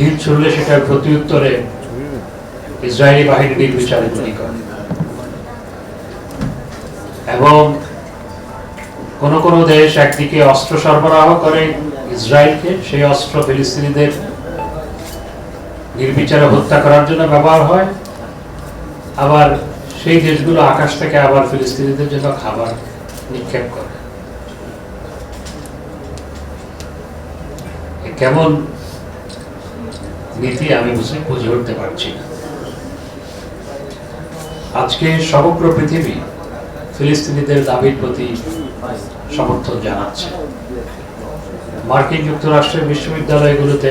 ঢিল ছুড়লে সেটার প্রতি উত্তরে ইসরায়েলি বাহিনী নির্বিচারে গুলি করে, এবং কোন কোন দেশ একদিকে অস্ত্র সরবরাহ করে ইসরায়েলকে, সেই অস্ত্র ফিলিস্তিনিদের নির্বিচারে হত্যা করার জন্য ব্যবহার হয়, আবার সেই দেশগুলো আকাশ থেকে আবার ফিলিস্তিনিদের জন্য খাবার নিক্ষেপ করে। কেমন নীতি আমি বুঝে উঠতে পারছি না। আজকে সমগ্র পৃথিবী ফিলিস্তিনিদের দাবির প্রতি সমর্থন জানাচ্ছে। মার্কিন যুক্তরাষ্ট্রের বিশ্ববিদ্যালয়গুলোতে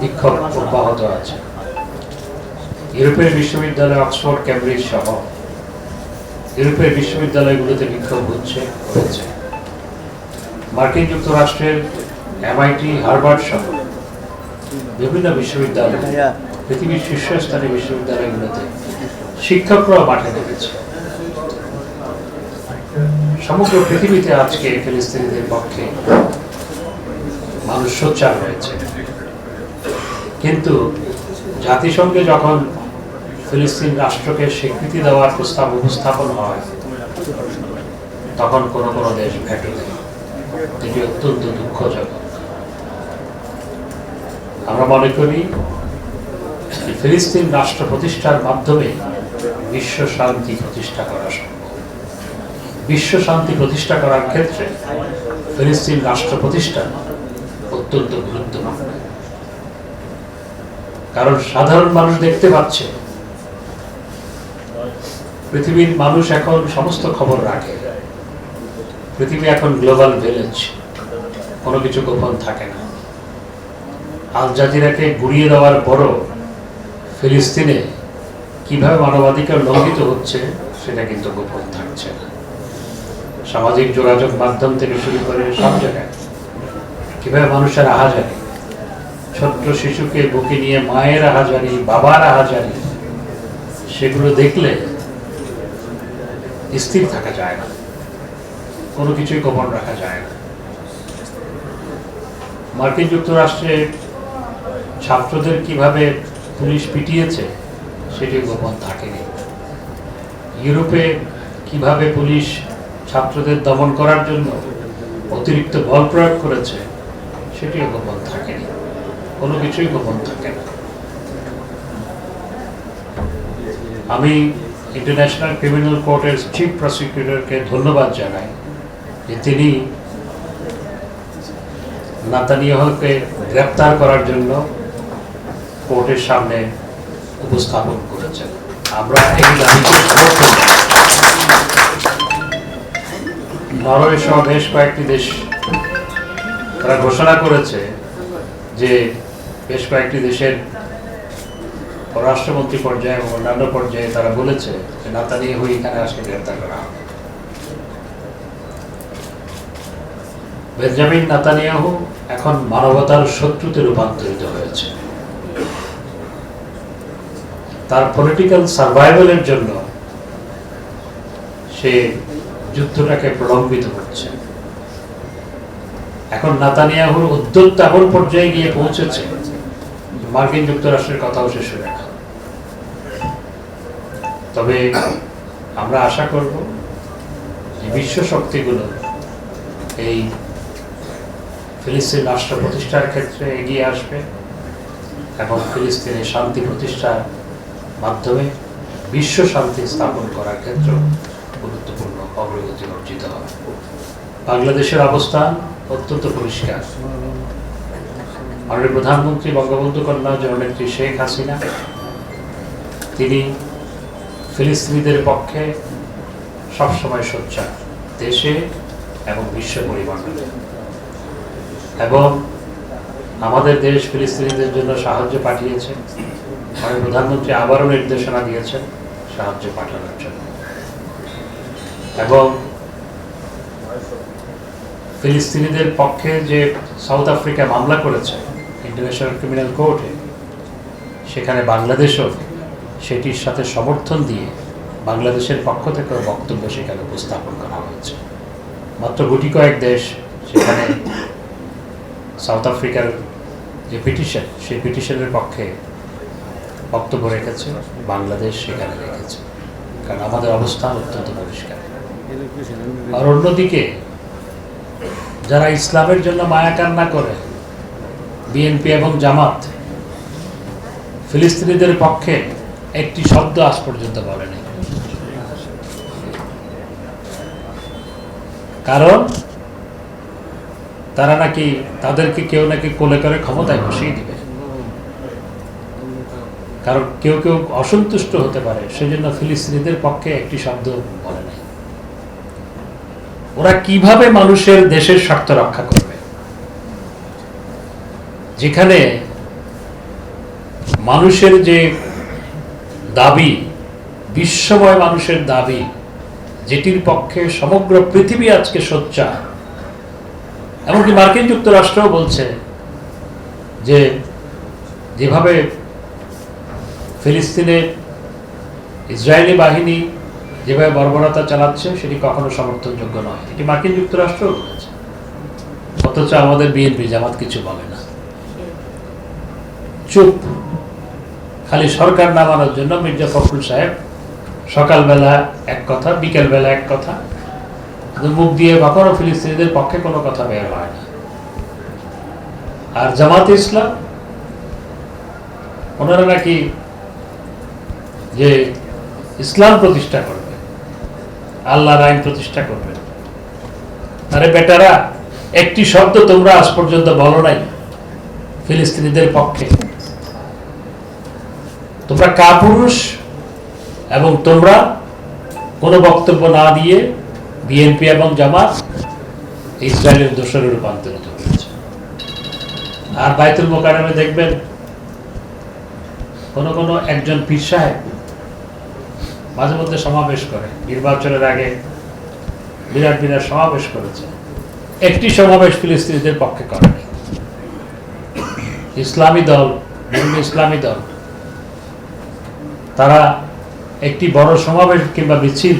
বিক্ষোভ অব্যাহত আছে। ইউরোপের বিশ্ববিদ্যালয় অক্সফোর্ড, ক্যামব্রিজ সহ ইউরোপের বিশ্ববিদ্যালয়গুলোতে বিক্ষোভ হচ্ছে। মার্কিন যুক্তরাষ্ট্রের MIT, হার্ভার্ড সহ বিভিন্ন বিশ্ববিদ্যালয়, পৃথিবীর শীর্ষস্থানীয় বিশ্ববিদ্যালয়গুলোতে শিক্ষকরাও মাঠে নেমেছে। সমগ্র পৃথিবীতে আজকে ফিলিস্তিনিদের পক্ষে মানুষ সোচ্চার হয়েছে, কিন্তু জাতিসংঘে যখন ফিলিস্তিন রাষ্ট্রকে স্বীকৃতি দেওয়ার প্রস্তাব উপস্থাপন হয়, তখন কোন কোন দেশ ভেটো দেয়। এটি অত্যন্ত দুঃখজনক। আমরা মনে করি ফিলিস্তিন রাষ্ট্র প্রতিষ্ঠার মাধ্যমে বিশ্ব শান্তি প্রতিষ্ঠা করা সম্ভব। বিশ্ব শান্তি প্রতিষ্ঠা করার ক্ষেত্রে ফিলিস্তিন রাষ্ট্র প্রতিষ্ঠা অত্যন্ত গুরুত্বপূর্ণ, কারণ সাধারণ মানুষ দেখতে পাচ্ছে পৃথিবীর মানুষ এখন সমস্ত খবর রাখে। পৃথিবী এখন গ্লোবাল ভিলেজ, কোনো কিছু গোপন থাকে না। আল জাজিরাকে গুড়িয়ে দেওয়ার পরও ফিলিস্তিনে কিভাবে মানবাধিকার লঙ্ঘিত হচ্ছে সেটা কিন্তু গোপন থাকছে না। সামাজিক যোগাযোগ মাধ্যম থেকে শুরু করে সব জায়গায় কিভাবে মানুষের আহাজারি, ছোট্ট শিশুকে বুকে নিয়ে মায়ের আহাজারি, বাবার আহাজারি, সেগুলো দেখলে স্থির থাকা যায় না, কোনো কিছুই গোপন রাখা যায় না। মার্কিন যুক্তরাষ্ট্রে ছাত্রদের কিভাবে পুলিশ পিটিয়েছে সেটি গোপন থাকেনি। ইউরোপে কিভাবে পুলিশ ছাত্রদের দমন করার জন্য অতিরিক্ত বল প্রয়োগ করেছে সেটিও গোপন থাকেনি, কোনো কিছুই গোপন থাকে না। আমি ইন্টারন্যাশনাল ক্রিমিনাল কোর্টের চিফ প্রসিকিউটরকে ধন্যবাদ জানাই যে তিনি নেতানিয়াহুকে গ্রেপ্তার করার জন্য কোর্টের সামনে উপস্থাপন করেছেন। আমরা এই দাবিকে সমর্থন করি। নরওয়ে সহ বেশ কয়েকটি দেশ তারা ঘোষণা করেছে যে বেশ কয়েকটি দেশের পররাষ্ট্রমন্ত্রী পর্যায়ে এবং অন্যান্য পর্যায়ে তারা বলেছে যে নেতানিয়াহু এখানে আসলে গ্রেপ্তার করা হবে। বেঞ্জামিন নেতানিয়াহু এখন মানবতার শত্রুতে রূপান্তরিত হয়েছে। তার পলিটিক্যাল সার্ভাইভালের জন্য সে যুদ্ধটাকে প্রলম্বিত করছে। এখন নেতানিয়াহুর উদ্যোগ এমন পর্যায়ে গিয়ে পৌঁছেছে মার্কিন যুক্তরাষ্ট্রের কথাও সে শুনে না। তবে আমরা আশা করব যে বিশ্ব শক্তিগুলো এই ফিলিস্তিন রাষ্ট্র প্রতিষ্ঠার ক্ষেত্রে এগিয়ে আসবে এবং ফিলিস্তিনের শান্তি প্রতিষ্ঠার মাধ্যমে বিশ্ব শান্তি স্থাপন করার ক্ষেত্রে গুরুত্বপূর্ণ অগ্রগতি অর্জিত হবে। বাংলাদেশের অবস্থান অত্যন্ত পরিষ্কার। মাননীয় প্রধানমন্ত্রী বঙ্গবন্ধু কন্যা জননেত্রী শেখ হাসিনা তিনি ফিলিস্তিনিদের পক্ষে সবসময় সোচ্চার, দেশে এবং বিশ্ব পরিমণ্ডলে। এবং আমাদের দেশ ফিলিস্তিনিদের জন্য সাহায্য পাঠিয়েছে। মাননীয় প্রধানমন্ত্রী আবারও নির্দেশনা দিয়েছেন সাহায্য পাঠানোর জন্য। এবং ফিলিস্তিনিদের পক্ষে যে সাউথ আফ্রিকা মামলা করেছে ইন্টারন্যাশনাল ক্রিমিনাল কোর্টে, সেখানে বাংলাদেশও সেটির সাথে সমর্থন দিয়ে বাংলাদেশের পক্ষ থেকে বক্তব্য সেখানে উপস্থাপন করা হয়েছে। মাত্র গুটি কয়েক দেশ সেখানে সাউথ আফ্রিকার যে পিটিশন, সেই পিটিশনের পক্ষে বক্তব্য রেখেছে, বাংলাদেশ সেখানে রেখেছে, কারণ আমাদের অবস্থান অত্যন্ত পরিষ্কার। আর অন্যদিকে যারা ইসলামের জন্য মায়া কান্না করে, বিএনপি এবং জামাত, ফিলিস্তিনিদের পক্ষে একটি শব্দ আজ পর্যন্ত বলেনি। কারণ তারা নাকি, তাদেরকে কেউ নাকি কোলে করে ক্ষমতায় বসিয়ে দিবে, কারণ কেউ কেউ অসন্তুষ্ট হতে পারে, সেজন্য ফিলিস্তিনিদের পক্ষে একটি শব্দ বলে নাই। ওরা কিভাবে মানুষের দেশের স্বার্থ রক্ষা করবে, যেখানে মানুষের যে দাবি, বিশ্বময় মানুষের দাবি, যেটির পক্ষে সমগ্র পৃথিবী আজকে সোচ্চার, এমনকি মার্কিন যুক্তরাষ্ট্রও বলছে যে যেভাবে ফিলিস্তিনে ইসরায়েলি বাহিনী যেভাবে বর্বরতা চালাচ্ছে সেটি কখনো সমর্থনযোগ্য নয়, এটি মার্কিন যুক্তরাষ্ট্রও বলেছে। অথচ আমাদের বিএনপি জামাত কিছু বলে না, চুপ। খালি সরকার নামানোর জন্য মির্জা ফখরুল সাহেব সকালবেলা এক কথা, বিকেলবেলা এক কথা, মুখ দিয়ে কখনো ফিলিস্তিনিদের পক্ষে কোনো কথা বের হয় না। আর জামাতে ইসলাম, ওনারা নাকি যে ইসলাম প্রতিষ্ঠা করবে, আল্লাহর আইন প্রতিষ্ঠা করবে। আরে বেটারা, একটি শব্দ তোমরা আজ পর্যন্ত বলো নাই ফিলিস্তিনিদের পক্ষে। তোমরা কাপুরুষ, এবং তোমরা কোনো বক্তব্য না দিয়ে বিএনপি এবং জামাত ইসরায়েলের দোসরে রূপান্তরিত হয়েছে। আর বাইতুল মোকাররমে দেখবেন কোন কোন একজন পীর সাহেব মাঝে মধ্যে সমাবেশ করে, নির্বাচনের আগে বিরাট বিরাট সমাবেশ করেছে, একটি সমাবেশ ফিলিস্তিনিদের পক্ষে করেনি। ইসলামী দল, বিভিন্ন ইসলামী দল, তারা একটি বড় সমাবেশ কিংবা মিছিল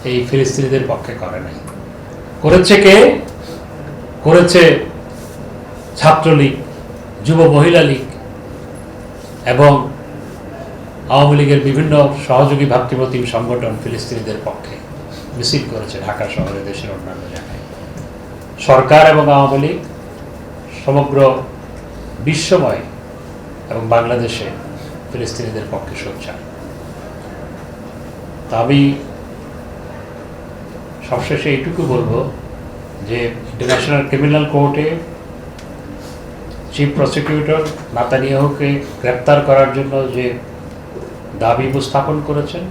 এই ফিলিস্তিনিদের পক্ষে করে নাই। করেছে কে? করেছে ছাত্রলীগ, যুব মহিলা লীগ এবং আওয়ামী লীগের বিভিন্ন সহযোগী ভাতৃপ্রতিম সংগঠন ফিলিস্তিনিদের পক্ষে মিছিল করেছে ঢাকা শহরে, দেশের অন্যান্য জায়গায়। সরকার এবং আওয়ামী লীগ সমগ্র বিশ্বময় এবং বাংলাদেশে ফিলিস্তিনিদের পক্ষে সোচ্চার। তা আমি সবশেষে এইটুকু বলবো যে ইন্টারন্যাশনাল ক্রিমিনাল কোর্টে চিফ প্রসিকিউটর নেতানিয়াহুকে গ্রেপ্তার করার জন্য যে দাবি উপস্থাপন করেছেন,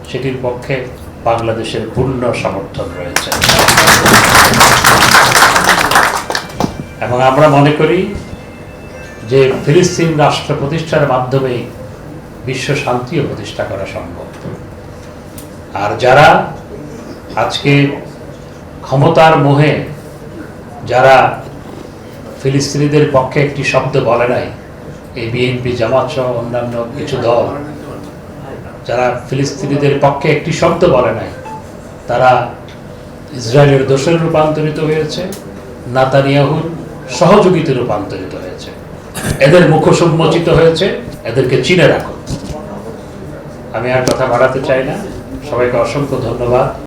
সেটির পক্ষে বাংলাদেশের পূর্ণ সমর্থন রয়েছে, এবং আমরা মনে করি যে ফিলিস্তিন রাষ্ট্র প্রতিষ্ঠার মাধ্যমে বিশ্ব শান্তিও প্রতিষ্ঠা করা সম্ভব। আর যারা আজকে ক্ষমতার মোহে, যারা ফিলিস্তিনিদের পক্ষে একটি শব্দ বলে নাই, এই বিএনপি জামাত সহ অন্যান্য কিছু দল যারা ফিলিস্তিনিদের পক্ষে একটি শব্দ বলে নাই, তারা ইসরায়েলের দোসরে রূপান্তরিত হয়েছে, নেতানিয়াহুর সহযোগীতে রূপান্তরিত হয়েছে। এদের মুখোশ উন্মোচিত হয়েছে, এদেরকে চিনে রাখো। আমি আর কথা বাড়াতে চাই না। সবাইকে অসংখ্য ধন্যবাদ।